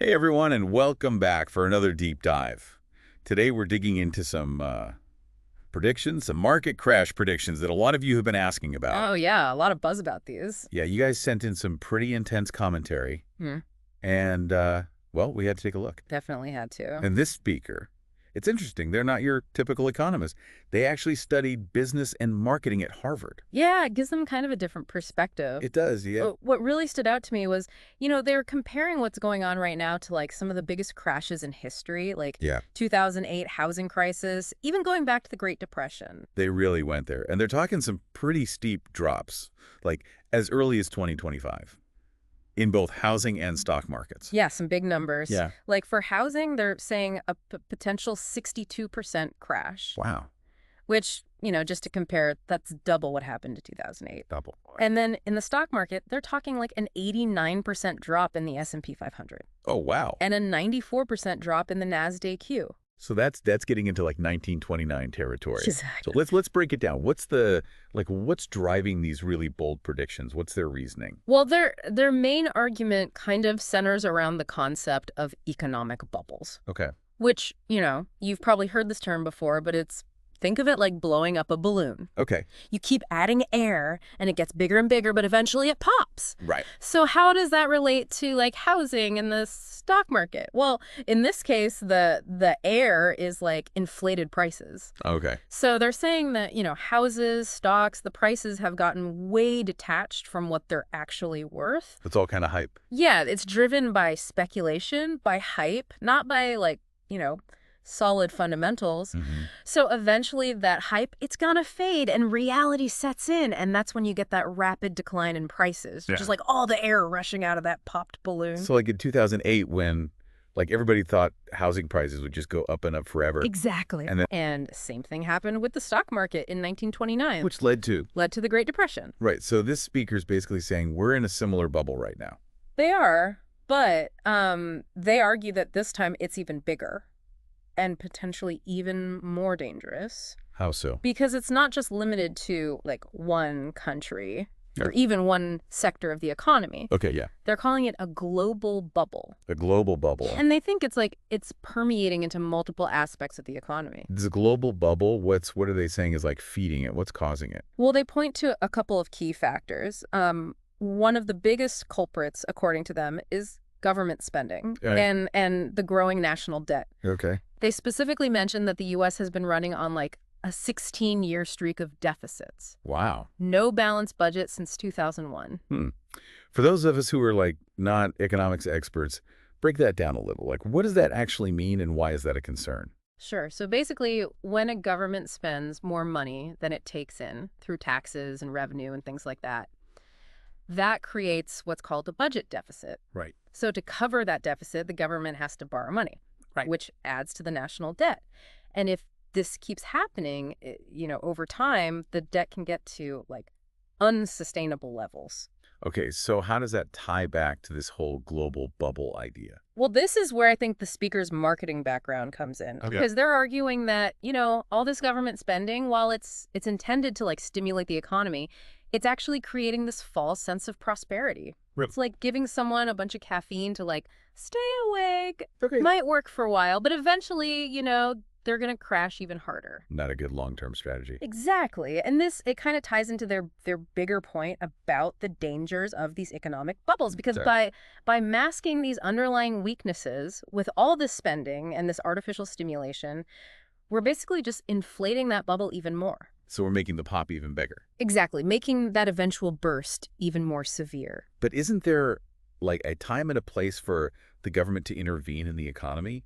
Hey everyone, and welcome back for another deep dive. Today we're digging into some predictions, some market crash predictions that a lot of you have been asking about. Oh, yeah, a lot of buzz about these. Yeah, you guys sent in some pretty intense commentary, Hmm, and well, we had to take a look. definitely had to. And this speaker, it's interesting, they're not your typical economist. They actually studied business and marketing at Harvard. Yeah, it gives them kind of a different perspective. It does, yeah. What really stood out to me was, they're comparing what's going on right now to like some of the biggest crashes in history, like Yeah, 2008 housing crisis, even going back to the Great Depression. they really went there. And they're talking some pretty steep drops, like as early as 2025, in both housing and stock markets. Yeah, some big numbers. Yeah. Like for housing, they're saying a potential 62% crash, Wow. which, just to compare, that's double what happened in 2008. Double. And then in the stock market, they're talking like an 89% drop in the S&P 500 Oh, wow. and a 94% drop in the NASDAQ. So that's getting into like 1929 territory. So Exactly. let's break it down. What's what's driving these really bold predictions? What's their reasoning? Well, their main argument kind of centers around the concept of economic bubbles, Okay. which, you've probably heard this term before, but think of it like blowing up a balloon. Okay. You keep adding air and it gets bigger and bigger, but eventually it pops. Right. So how does that relate to like housing and the stock market? Well, in this case, the air is like inflated prices. Okay. So they're saying that, houses, stocks, the prices have gotten way detached from what they're actually worth. It's all kind of hype. Yeah, it's driven by speculation, by hype, not by like, solid fundamentals. Hmm. So eventually that hype, it's gonna fade and reality sets in. And that's when you get that rapid decline in prices, Yeah. just like all the air rushing out of that popped balloon. So like in 2008 when like everybody thought housing prices would just go up and up forever. Exactly. And then And same thing happened with the stock market in 1929, which led to. led to the Great Depression. Right. So this speaker's basically saying we're in a similar bubble right now. They are, but they argue that this time it's even bigger and potentially even more dangerous How so? because it's not just limited to like one country Yeah. or even one sector of the economy. Okay, yeah. They're calling it a global bubble. A global bubble. And they think it's permeating into multiple aspects of the economy. This global bubble, what are they saying is like feeding it? What's causing it? Well, they point to a couple of key factors. One of the biggest culprits, according to them, is government spending Right. and the growing national debt. Okay. They specifically mentioned that the U.S. has been running on like a 16-year streak of deficits. Wow. No balanced budget since 2001. For those of us who are like not economics experts, break that down a little. Like, what does that actually mean and why is that a concern? Sure. So basically, when a government spends more money than it takes in through taxes and revenue and things like that, that creates what's called a budget deficit. Right. So to cover that deficit, the government has to borrow money, Right. which adds to the national debt. And if this keeps happening, over time, the debt can get to like unsustainable levels. Okay, so how does that tie back to this whole global bubble idea? Well, this is where I think the speaker's marketing background comes in. Okay. Because they're arguing that, all this government spending, while it's intended to like stimulate the economy, it's actually creating this false sense of prosperity. Right. It's like giving someone a bunch of caffeine to like stay awake. Okay. Might work for a while, but eventually, they're going to crash even harder. Not a good long-term strategy. Exactly. And it kind of ties into their bigger point about the dangers of these economic bubbles. Because Sure. by masking these underlying weaknesses with all this spending and this artificial stimulation, we're basically just inflating that bubble even more. So we're making the pop even bigger. Exactly. Making that eventual burst even more severe. But isn't there like a time and a place for the government to intervene in the economy?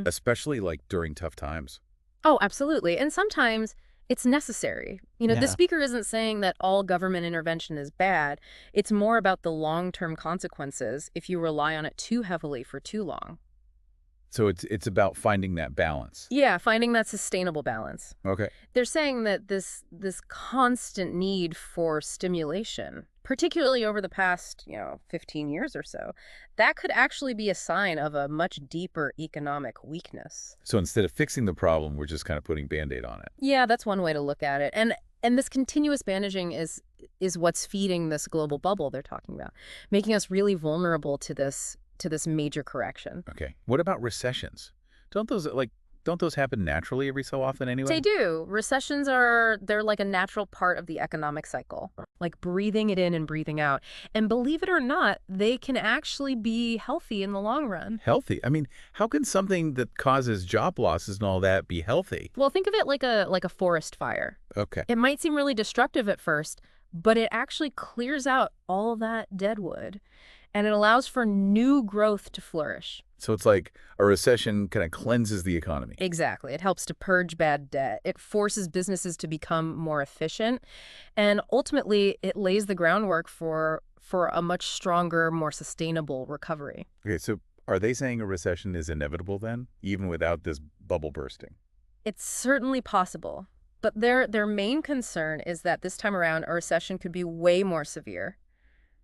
Especially like during tough times. Oh, absolutely. And sometimes it's necessary. Yeah. The speaker isn't saying that all government intervention is bad. It's more about the long-term consequences if you rely on it too heavily for too long. So it's about finding that balance. Yeah, finding that sustainable balance. Okay. They're saying that this constant need for stimulation, particularly over the past, 15 years or so, that could actually be a sign of a much deeper economic weakness. So instead of fixing the problem, we're just kind of putting Band-Aid on it. Yeah, that's one way to look at it. And this continuous bandaging is what's feeding this global bubble they're talking about, making us really vulnerable to to this major correction. Okay. What about recessions? Don't those don't those happen naturally every so often They anyway? do. They're like a natural part of the economic cycle, like breathing it in and breathing out. And believe it or not, they can actually be healthy in the long run. Healthy. I mean, how can something that causes job losses and all that be healthy? Well, think of it like a forest fire. Okay. It might seem really destructive at first, but it actually clears out all that dead wood, and it allows for new growth to flourish. So it's like a recession kind of cleanses the economy. Exactly. It helps to purge bad debt. It forces businesses to become more efficient, and ultimately it lays the groundwork for a much stronger, more sustainable recovery. Okay, so are they saying a recession is inevitable then, even without this bubble bursting? It's certainly possible, but their main concern is that this time around a recession could be way more severe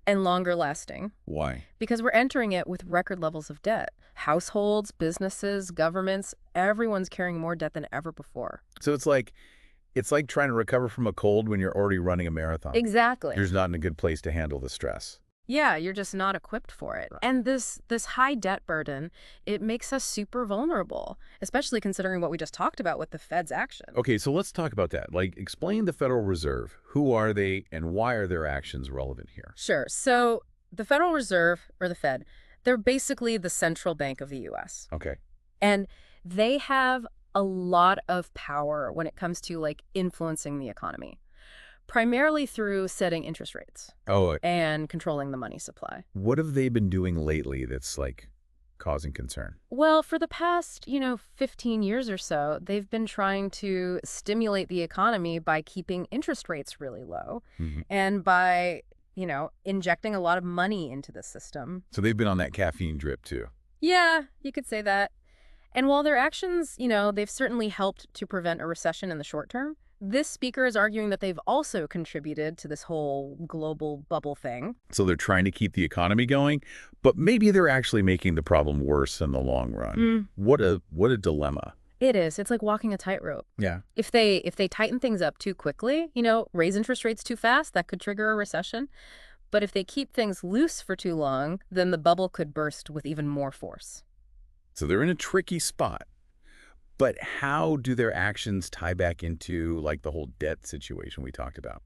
and longer lasting Why? because we're entering it with record levels of debt. Households, businesses, governments, everyone's carrying more debt than ever before. So it's like trying to recover from a cold when you're already running a marathon. Exactly. You're just not in a good place to handle the stress. Yeah, you're just not equipped for it. Right. And this high debt burden, it makes us super vulnerable, especially considering what we just talked about with the Fed's action. Okay, so let's talk about that. Like, explain the Federal Reserve. Who are they and why are their actions relevant here? Sure. So the Federal Reserve, or the Fed, they're basically the central bank of the U.S. Okay. And they have a lot of power when it comes to like influencing the economy, primarily through setting interest rates Oh, and controlling the money supply. what have they been doing lately that's like causing concern? Well, for the past, 15 years or so, they've been trying to stimulate the economy by keeping interest rates really low Mhm. and by, injecting a lot of money into the system. So they've been on that caffeine drip too. Yeah, you could say that. And while their actions, they've certainly helped to prevent a recession in the short term, this speaker is arguing that they've also contributed to this whole global bubble thing. So they're trying to keep the economy going, but maybe they're actually making the problem worse in the long run. What a dilemma. It is. It's like walking a tightrope. Yeah. If they tighten things up too quickly, raise interest rates too fast, that could trigger a recession. But if they keep things loose for too long, then the bubble could burst with even more force. So they're in a tricky spot. But how do their actions tie back into like the whole debt situation we talked about?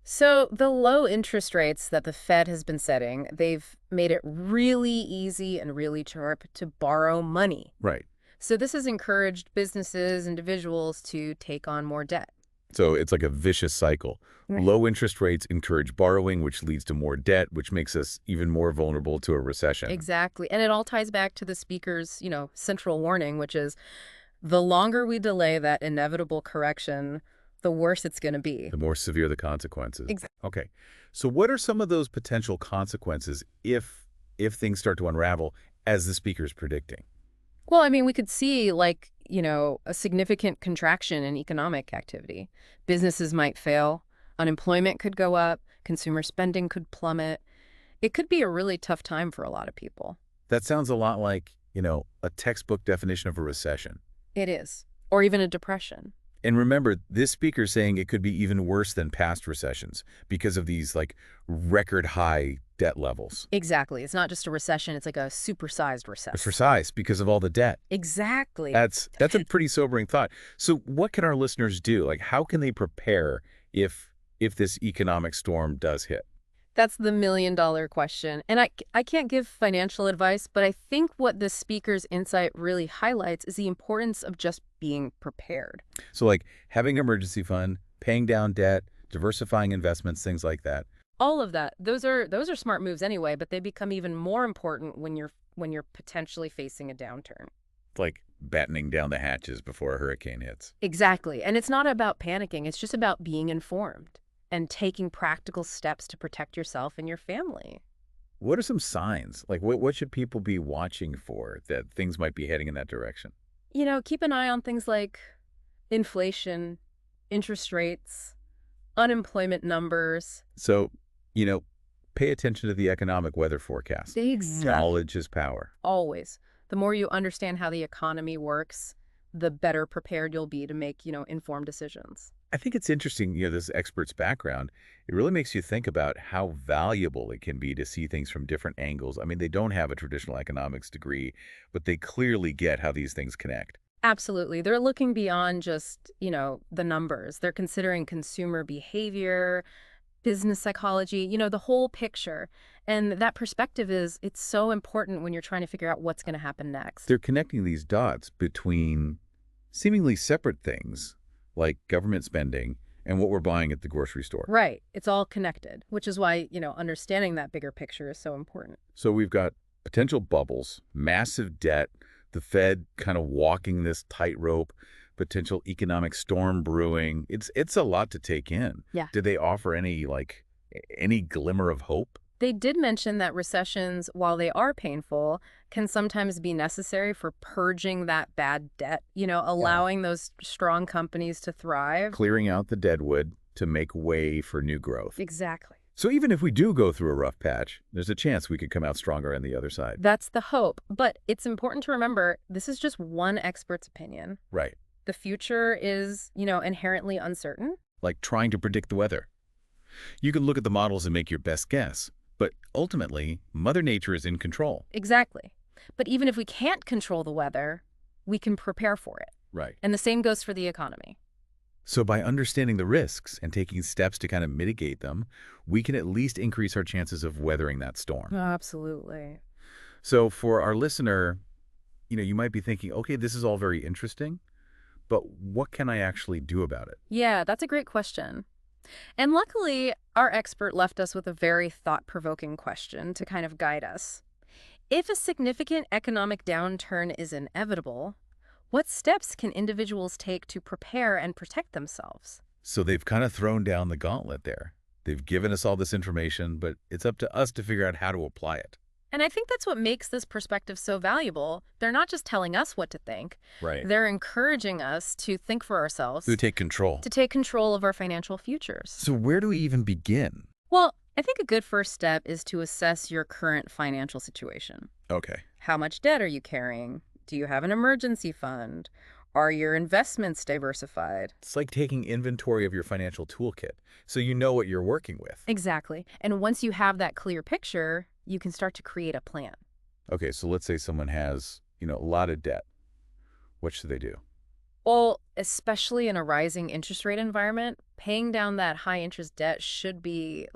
So the low interest rates that the Fed has been setting, they've made it really easy and really cheap to borrow money. Right. So this has encouraged businesses, individuals to take on more debt. So it's like a vicious cycle. Right. Low interest rates encourage borrowing, which leads to more debt, which makes us even more vulnerable to a recession. Exactly. And it all ties back to the speaker's, central warning, which is the longer we delay that inevitable correction, the worse it's going to be. The more severe the consequences. Exactly. Okay. So what are some of those potential consequences if things start to unravel as the speaker's predicting? Well, I mean, we could see a significant contraction in economic activity. Businesses might fail, unemployment could go up, consumer spending could plummet. It could be a really tough time for a lot of people. That sounds a lot like, a textbook definition of a recession. It is. Or even a depression. And remember, this speaker's saying it could be even worse than past recessions because of these like record high debt levels. Exactly. It's not just a recession, it's like a supersized It's recession. precise because of all the debt. Exactly. That's a pretty sobering thought. So what can our listeners do? Like how can they prepare if this economic storm does hit? That's the million-dollar question. And I can't give financial advice, but I think what the speaker's insight really highlights is the importance of just being prepared. So like having an emergency fund, paying down debt, diversifying investments, things like that. All of that. Those are smart moves anyway, but they become even more important when you're potentially facing a downturn. Like battening down the hatches before a hurricane hits. Exactly. And it's not about panicking, it's just about being informed and taking practical steps to protect yourself and your family. What are some signs? Like what should people be watching for that things might be heading in that direction? Keep an eye on things like inflation, interest rates, unemployment numbers. So, pay attention to the economic weather forecast. Exactly. Knowledge is power. Always. The more you understand how the economy works, the better prepared you'll be to make, informed decisions. I think it's interesting, this expert's background. It really makes you think about how valuable it can be to see things from different angles. I mean, they don't have a traditional economics degree, but they clearly get how these things connect. Absolutely. They're looking beyond just, the numbers. They're considering consumer behavior, business psychology, the whole picture. And that perspective it's so important when you're trying to figure out what's going to happen next. They're connecting these dots between seemingly separate things like government spending and what we're buying at the grocery store. Right. It's all connected, which is why, understanding that bigger picture is so important. So we've got potential bubbles, massive debt, the Fed kind of walking this tightrope, potential economic storm brewing. It's a lot to take in. Yeah. Did they offer any glimmer of hope? They did mention that recessions, while they are painful, can sometimes be necessary for purging that bad debt, allowing those strong companies to thrive. Clearing out the deadwood to make way for new growth. Exactly. So even if we do go through a rough patch, there's a chance we could come out stronger on the other side. That's the hope. But it's important to remember this is just one expert's opinion. Right. The future is, inherently uncertain. Like trying to predict the weather. You can look at the models and make your best guess, but ultimately, Mother Nature is in control. Exactly. But even if we can't control the weather, we can prepare for it. Right. And the same goes for the economy. So by understanding the risks and taking steps to kind of mitigate them, we can at least increase our chances of weathering that storm. Absolutely. So for our listener, you might be thinking, okay, this is all very interesting, but what can I actually do about it? Yeah, that's a great question. And luckily, our expert left us with a very thought-provoking question to kind of guide us. If a significant economic downturn is inevitable, what steps can individuals take to prepare and protect themselves? So they've kind of thrown down the gauntlet there. They've given us all this information, but it's up to us to figure out how to apply it. And I think that's what makes this perspective so valuable. They're not just telling us what to think. Right. They're encouraging us to think for ourselves, To take control. to take control of our financial futures. So where do we even begin? Well, I think a good first step is to assess your current financial situation. Okay. How much debt are you carrying? Do you have an emergency fund? Are your investments diversified? It's like taking inventory of your financial toolkit, so you know what you're working with. Exactly. And once you have that clear picture, you can start to create a plan. Okay, so let's say someone has, a lot of debt. What should they do? Well, especially in a rising interest rate environment, paying down that high interest debt should be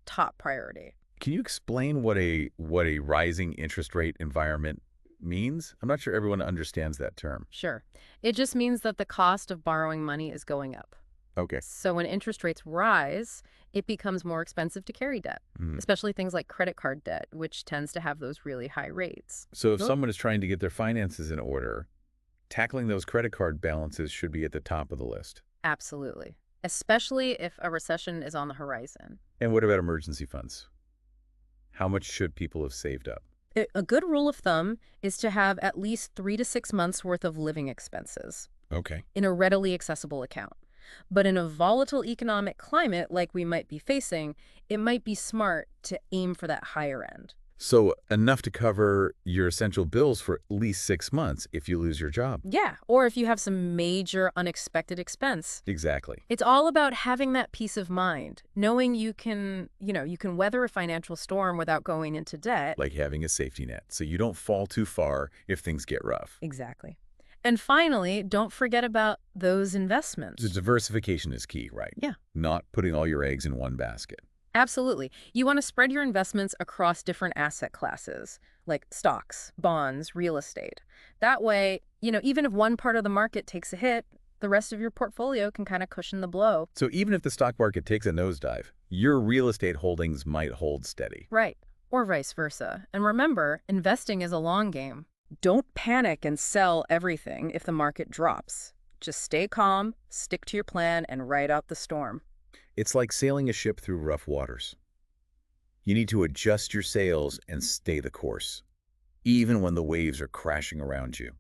top priority. Can you explain what a rising interest rate environment means? I'm not sure everyone understands that term. Sure. It just means that the cost of borrowing money is going up. Okay. So when interest rates rise, it becomes more expensive to carry debt, especially things like credit card debt, which tends to have those really high rates. So if someone is trying to get their finances in order, tackling those credit card balances should be at the top of the list. Absolutely. Especially if a recession is on the horizon. And what about emergency funds? How much should people have saved up? A good rule of thumb is to have at least 3 to 6 months worth of living expenses Okay. in a readily accessible account. But in a volatile economic climate like we might be facing, it might be smart to aim for that higher end. So enough to cover your essential bills for at least 6 months if you lose your job. Yeah, or if you have some major unexpected expense. Exactly. It's all about having that peace of mind, knowing you can weather a financial storm without going into debt. Like having a safety net, so you don't fall too far if things get rough. Exactly. And finally, don't forget about those investments. The diversification is key, right? Yeah. Not putting all your eggs in one basket. Absolutely. You want to spread your investments across different asset classes, like stocks, bonds, real estate. That way, even if one part of the market takes a hit, the rest of your portfolio can kind of cushion the blow. So even if the stock market takes a nosedive, your real estate holdings might hold steady. Right. Or vice versa. And remember, investing is a long game. Don't panic and sell everything if the market drops. Just stay calm, stick to your plan, and ride out the storm. It's like sailing a ship through rough waters. You need to adjust your sails and stay the course, even when the waves are crashing around you.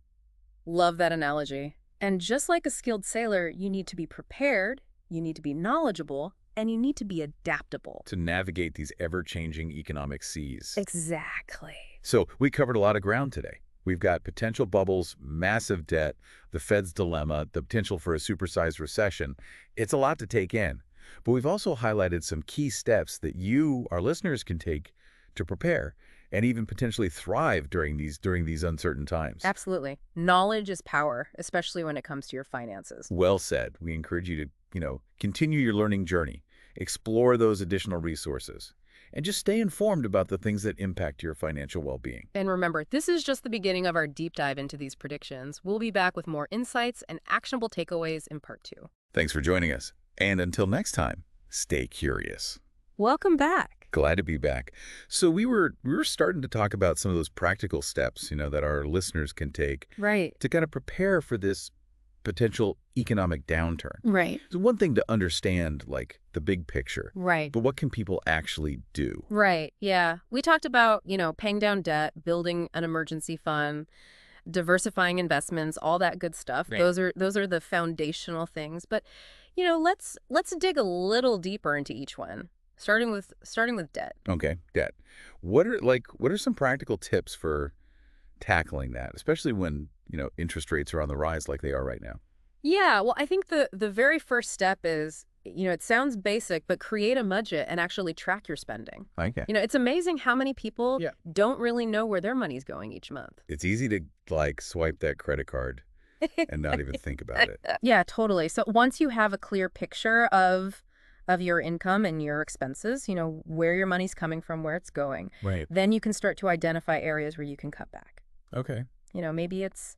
Love that analogy. And just like a skilled sailor, you need to be prepared, you need to be knowledgeable, and you need to be adaptable. To navigate these ever-changing economic seas. Exactly. So we covered a lot of ground today. We've got potential bubbles, massive debt, the Fed's dilemma, the potential for a supersized recession. It's a lot to take in. But we've also highlighted some key steps that you, our listeners, can take to prepare and even potentially thrive during these uncertain times. Absolutely. Knowledge is power, especially when it comes to your finances. Well said. We encourage you to, continue your learning journey, explore those additional resources, and just stay informed about the things that impact your financial well-being. And remember, this is just the beginning of our deep dive into these predictions. We'll be back with more insights and actionable takeaways in part 2. Thanks for joining us. And until next time, stay curious. Welcome back. Glad to be back. So we were starting to talk about some of those practical steps, that our listeners can take Right. to kind of prepare for this potential economic downturn. Right. It's one thing to understand, like, the big picture, Right. but what can people actually do? Right. Yeah. We talked about, paying down debt, building an emergency fund, diversifying investments, all that good stuff. Right. Those are the foundational things. But, let's dig a little deeper into each one, starting with debt. Okay, debt. What are some practical tips for tackling that, especially when, interest rates are on the rise like they are right now? Yeah, well, I think the very first step is, it sounds basic, but create a budget and actually track your spending. Okay. It's amazing how many people Yeah. don't really know where their money's going each month. It's easy to, like, swipe that credit card and not even think about it. Yeah, totally. So once you have a clear picture of your income and your expenses, where your money's coming from, where it's going, Right. then you can start to identify areas where you can cut back. Okay. Maybe it's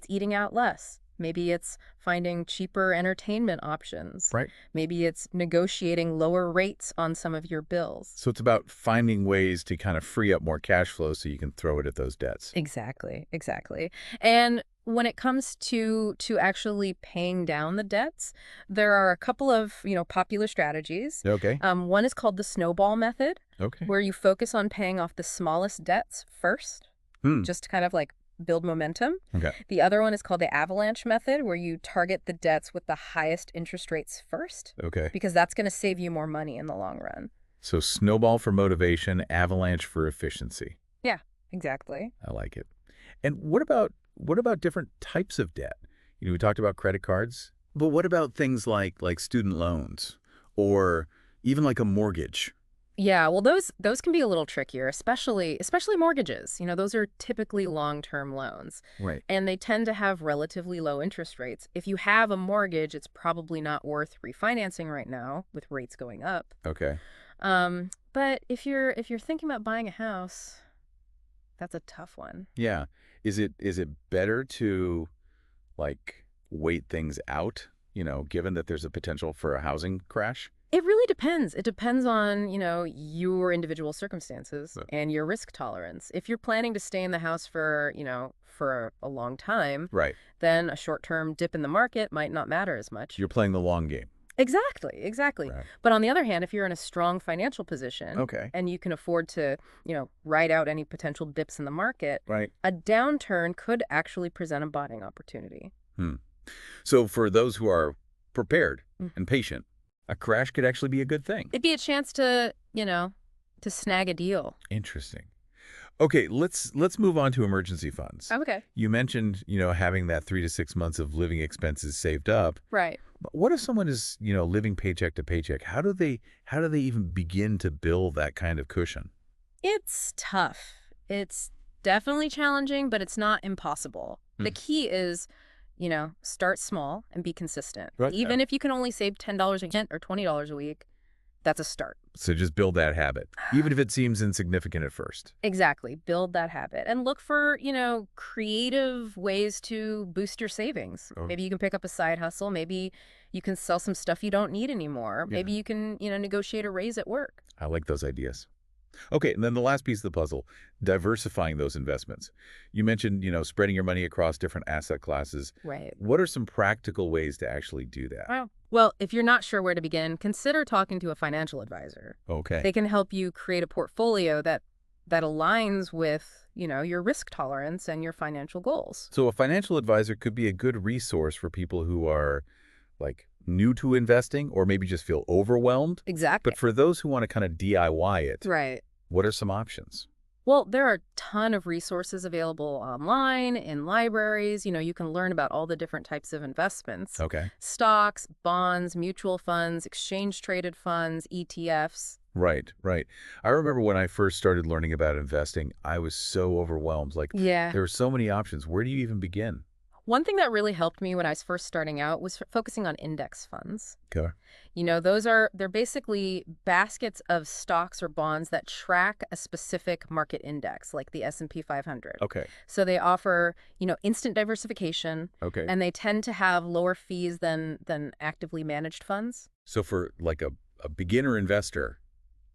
eating out less. Maybe it's finding cheaper entertainment options. Right. Maybe it's negotiating lower rates on some of your bills. So it's about finding ways to kind of free up more cash flow so you can throw it at those debts. Exactly, exactly. And when it comes to actually paying down the debts, there are a couple of, popular strategies. Okay. One is called the snowball method, Okay. where you focus on paying off the smallest debts first, just to kind of like build momentum. Okay. The other one is called the avalanche method, where you target the debts with the highest interest rates first, Okay. because that's going to save you more money in the long run. So snowball for motivation, avalanche for efficiency. Yeah, exactly. I like it. And what about different types of debt? We talked about credit cards, but what about things like student loans or even like a mortgage? Yeah, well, those can be a little trickier, especially mortgages. Those are typically long-term loans, Right. and they tend to have relatively low interest rates. If you have a mortgage, it's probably not worth refinancing right now with rates going up. Okay. But if you're thinking about buying a house, that's a tough one. Yeah. Is it better to, like, wait things out, given that there's a potential for a housing crash? It really depends. It depends on, your individual circumstances Right. and your risk tolerance. If you're planning to stay in the house for, for a long time, Right. then a short-term dip in the market might not matter as much. You're playing the long game. Exactly, exactly. Right. But on the other hand, if you're in a strong financial position Okay. and you can afford to, ride out any potential dips in the market, Right. a downturn could actually present a buying opportunity. So for those who are prepared Mm. and patient, a crash could actually be a good thing. It'd be a chance to, to snag a deal. Interesting. Okay, let's move on to emergency funds. Okay. You mentioned, having that 3 to 6 months of living expenses saved up. Right. But what if someone is, living paycheck to paycheck? How do they even begin to build that kind of cushion? It's tough. It's definitely challenging, but it's not impossible. The key is, start small and be consistent. Right. Even if you can only save $10 a week or $20 a week, that's a start. So just build that habit, even if it seems insignificant at first. Exactly. Build that habit and look for, creative ways to boost your savings. Oh. Maybe you can pick up a side hustle. Maybe you can sell some stuff you don't need anymore. Yeah. Maybe you can, negotiate a raise at work. I like those ideas. Okay, and then the last piece of the puzzle, diversifying those investments. You mentioned, spreading your money across different asset classes. Right. What are some practical ways to actually do that? Well, if you're not sure where to begin, consider talking to a financial advisor. Okay. They can help you create a portfolio that aligns with, your risk tolerance and your financial goals. So a financial advisor could be a good resource for people who are, like, new to investing or maybe just feel overwhelmed. Exactly. But for those who want to kind of DIY it, Right. what are some options? Well, there are a ton of resources available online, in libraries. You can learn about all the different types of investments. Okay. Stocks, bonds, mutual funds, exchange-traded funds, ETFs. Right, right. I remember when I first started learning about investing, I was so overwhelmed. Like, Yeah. there were so many options. Where do you even begin? One thing that really helped me when I was first starting out was focusing on index funds. Okay. They're basically baskets of stocks or bonds that track a specific market index, like the S&P 500. Okay. So they offer, instant diversification, Okay. and they tend to have lower fees than actively managed funds. So for like a beginner investor,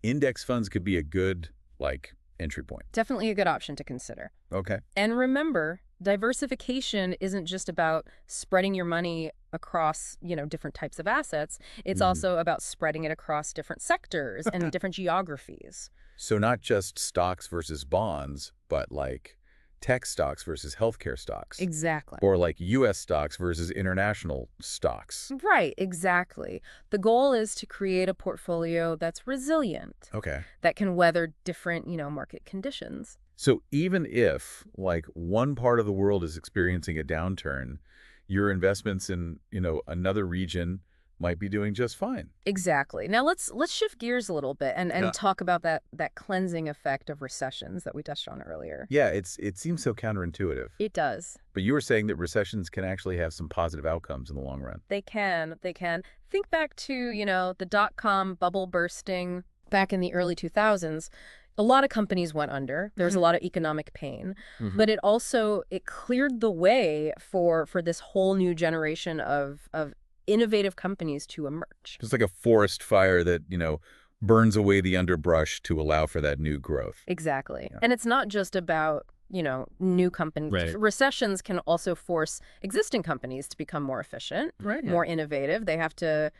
index funds could be a good, like, entry point. Definitely a good option to consider. Okay. And remember, diversification isn't just about spreading your money across, different types of assets. It's Mhm. also about spreading it across different sectors and different geographies. So not just stocks versus bonds, but like tech stocks versus healthcare stocks, Exactly. or like U.S. stocks versus international stocks. Right, exactly. The goal is to create a portfolio that's resilient, Okay. that can weather different, market conditions. So even if like one part of the world is experiencing a downturn, your investments in, another region might be doing just fine. Exactly. Now let's shift gears a little bit and Yeah. talk about that cleansing effect of recessions that we touched on earlier. Yeah, it seems so counterintuitive. It does. But you were saying that recessions can actually have some positive outcomes in the long run. They can. They can. Think back to, the dot-com bubble bursting back in the early 2000s. A lot of companies went under. There was a lot of economic pain, Mhm. but it cleared the way for this whole new generation of innovative companies to emerge. Just like a forest fire that, burns away the underbrush to allow for that new growth. Exactly. Yeah. And it's not just about, new companies. Right. Recessions can also force existing companies to become more efficient, Right. more innovative. They have to,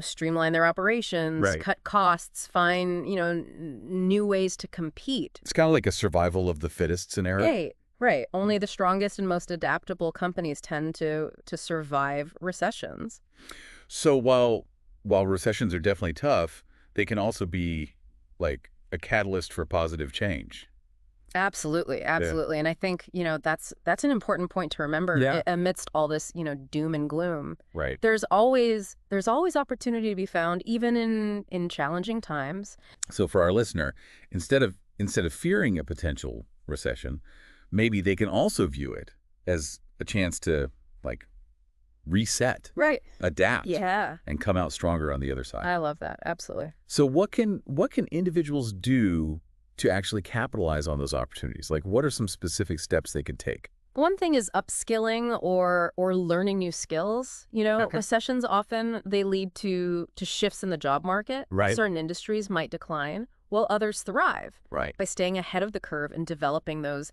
streamline their operations, Right. cut costs, find, new ways to compete. It's kind of like a survival of the fittest scenario. Right. Right. Only the strongest and most adaptable companies tend to survive recessions. So while recessions are definitely tough, they can also be like a catalyst for positive change. Absolutely, Yeah. absolutely. And I think, that's an important point to remember Yeah. amidst all this, doom and gloom. Right. There's always opportunity to be found, even in challenging times. So for our listener, instead of fearing a potential recession, maybe they can also view it as a chance to like reset, Right. adapt, Yeah. and come out stronger on the other side. I love that. Absolutely. So what can individuals do to actually capitalize on those opportunities? Like, what are some specific steps they can take? One thing is upskilling or learning new skills. Okay. Recessions often they lead to shifts in the job market. Right. Certain industries might decline while others thrive Right. by staying ahead of the curve and developing those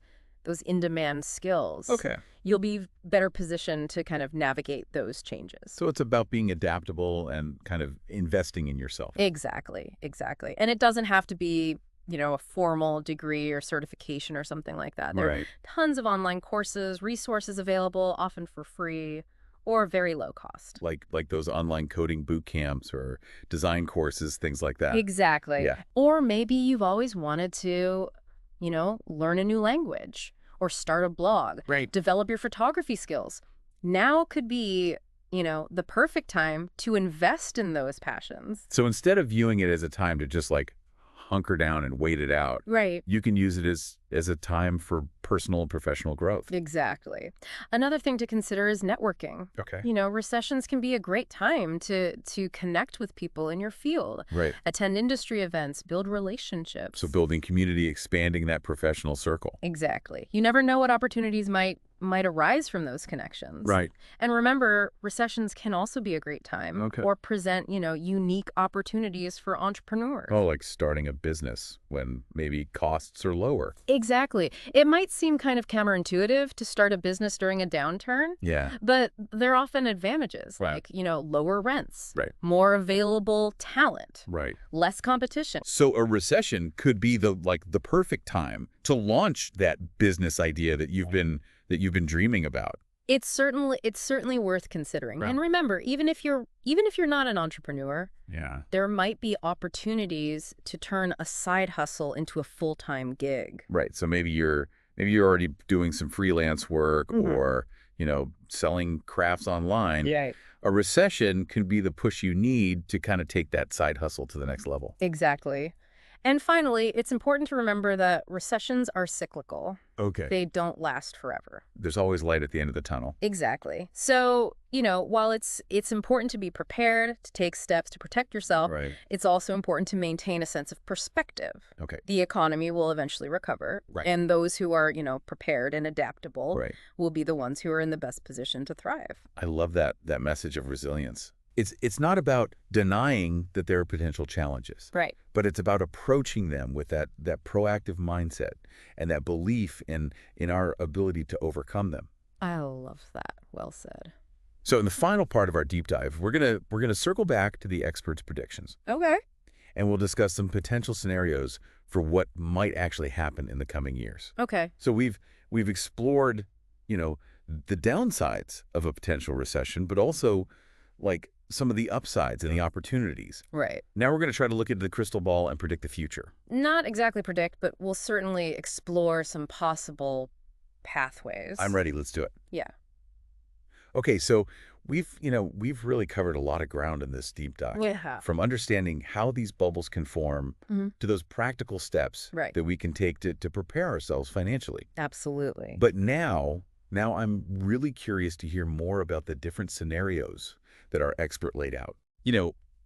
in-demand skills. Okay. You'll be better positioned to kind of navigate those changes. So it's about being adaptable and kind of investing in yourself. Exactly, exactly. And it doesn't have to be, a formal degree or certification or something like that. There are Right. tons of online courses, resources available, often for free or very low cost. Like those online coding boot camps or design courses, things like that. Exactly. Yeah. Or maybe you've always wanted to, learn a new language or start a blog, Right. develop your photography skills. Now could be, the perfect time to invest in those passions. So instead of viewing it as a time to just like hunker down and wait it out, Right. you can use it as a time for personal and professional growth. Exactly. Another thing to consider is networking. Okay. Recessions can be a great time to connect with people in your field, Right. attend industry events, build relationships. So building community, expanding that professional circle. Exactly. You never know what opportunities might arise from those connections. Right. And remember, recessions can also be a great time Okay. or present, unique opportunities for entrepreneurs. Oh, like starting a business when maybe costs are lower. Exactly. It might seem kind of counterintuitive to start a business during a downturn, Yeah. but there are often advantages, Right. like, lower rents, Right. more available talent, Right. less competition. So a recession could be the perfect time to launch that business idea that you've been dreaming about. It's certainly worth considering. Well, And remember, even if you're not an entrepreneur, yeah. there might be opportunities to turn a side hustle into a full-time gig. Right. So maybe you're already doing some freelance work Hmm. or, selling crafts online. Yeah. A recession can be the push you need to kind of take that side hustle to the next level. Exactly. And finally, it's important to remember that recessions are cyclical. Okay. They don't last forever. There's always light at the end of the tunnel. Exactly. So, while it's important to be prepared, to take steps to protect yourself, Right. it's also important to maintain a sense of perspective. Okay. The economy will eventually recover, Right. and those who are, prepared and adaptable Right. will be the ones who are in the best position to thrive. I love that message of resilience. It's not about denying that there are potential challenges, Right. but it's about approaching them with that proactive mindset and that belief in our ability to overcome them. I love that. Well said. So in the final part of our deep dive, we're gonna circle back to the experts' predictions, Okay. and we'll discuss some potential scenarios for what might actually happen in the coming years. Okay. So we've explored, the downsides of a potential recession, but also like some of the upsides and the opportunities. Right. Now we're going to try to look into the crystal ball and predict the future. Not exactly predict, but we'll certainly explore some possible pathways. I'm ready. Let's do it. Yeah. Okay, so we've really covered a lot of ground in this deep dive. We have. From understanding how these bubbles can form Mhm. to those practical steps Right. that we can take to prepare ourselves financially. Absolutely. But now I'm really curious to hear more about the different scenarios that our expert laid out.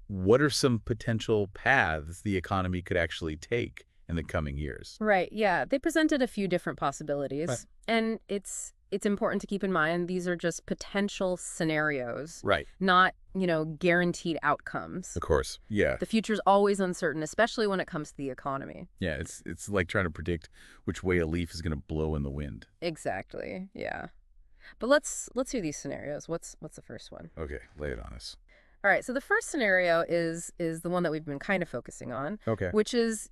What are some potential paths the economy could actually take in the coming years? Right. Yeah. They presented a few different Right. possibilities, and it's important to keep in mind these are just potential scenarios, Right. not, guaranteed outcomes. Of course. Yeah. The future's always uncertain, especially when it comes to the economy. Yeah, it's like trying to predict which way a leaf is going to blow in the wind. Exactly. Yeah. But let's do these scenarios. What's the first one? Okay, lay it on us. All right, so the first scenario is the one that we've been kind of focusing on, Okay. which is,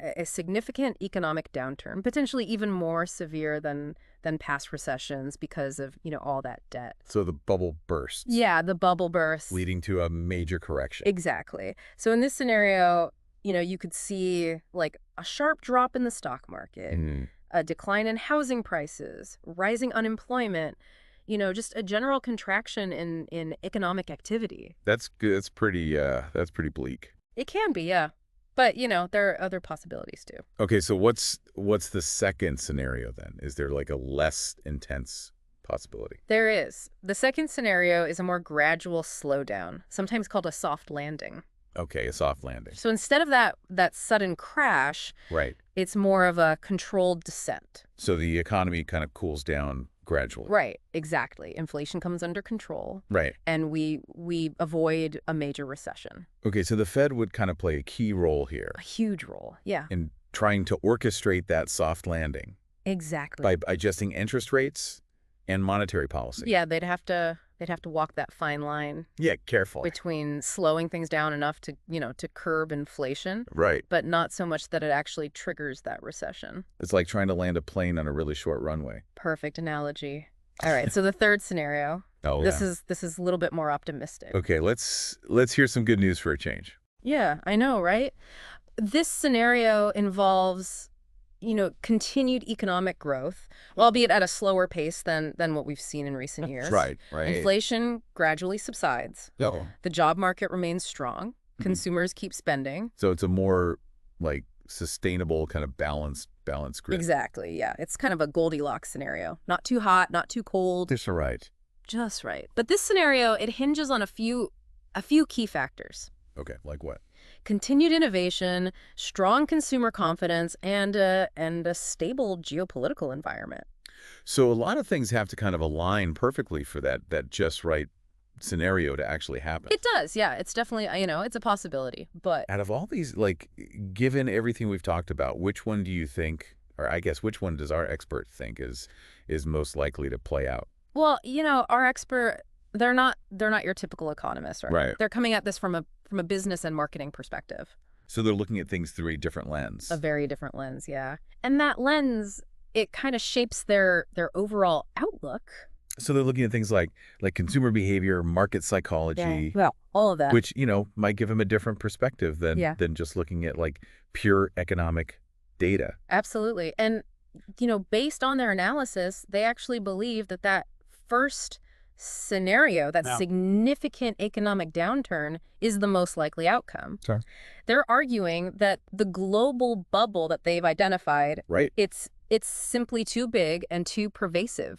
a significant economic downturn, potentially even more severe than past recessions because of, all that debt. So the bubble bursts, Yeah, the bubble bursts. leading to a major correction. Exactly. So in this scenario, you could see like a sharp drop in the stock market, Mm, a decline in housing prices, rising unemployment, just a general contraction in economic activity. that's good. That's pretty bleak. It can be, yeah. But, there are other possibilities too. Okay, so what's the second scenario then? Is there like a less intense possibility? There is. The second scenario is a more gradual slowdown, sometimes called a soft landing. Okay, a soft landing. So instead of that sudden crash, Right. it's more of a controlled descent. So the economy kind of cools down gradually. Right, exactly. Inflation comes under control, Right. and we avoid a major recession. Okay, so the Fed would kind of play a key role here A huge role. Yeah, in trying to orchestrate that soft landing exactly. by adjusting interest rates and monetary policy. Yeah, they'd have to walk that fine line Yeah, carefully. between slowing things down enough to curb inflation, Right. but not so much that it actually triggers that recession. It's like trying to land a plane on a really short runway. Perfect analogy. All right, so the third scenario, Oh, this yeah. is a little bit more optimistic. Okay, let's hear some good news for a change. Yeah, I know, right? This scenario involves, continued economic growth, albeit at a slower pace than what we've seen in recent years. Right. Inflation gradually subsides. Oh. The job market remains strong. Mhm. Consumers keep spending. So it's a more like sustainable kind of balanced grid. Exactly, yeah. It's kind of a Goldilocks scenario. Not too hot, not too cold, That's right. just right. But this scenario, it hinges on a few key factors. Okay, like what? Continued innovation, strong consumer confidence, and a stable geopolitical environment. So a lot of things have to kind of align perfectly for that just right scenario to actually happen. It does, yeah. It's definitely, it's a possibility. But, Out of all these, like, given everything we've talked about, which one do you think, or I guess which one does our expert think is most likely to play out? well, our expert, they're not your typical economist, right? Right. They're coming at this from a business and marketing perspective. So they're looking at things through a different lens. A very different lens, yeah. And that lens, it kind of shapes their overall outlook. So they're looking at things like consumer behavior, market Yeah. psychology, Well, all of that. which, might give them a different perspective than Yeah. than just looking at like pure economic data. Absolutely. And, based on their analysis, they actually believe that that first scenario, that Yeah. significant economic downturn, is the most likely outcome. Sure. They're arguing that the global bubble that they've identified, Right. it's simply too big and too pervasive.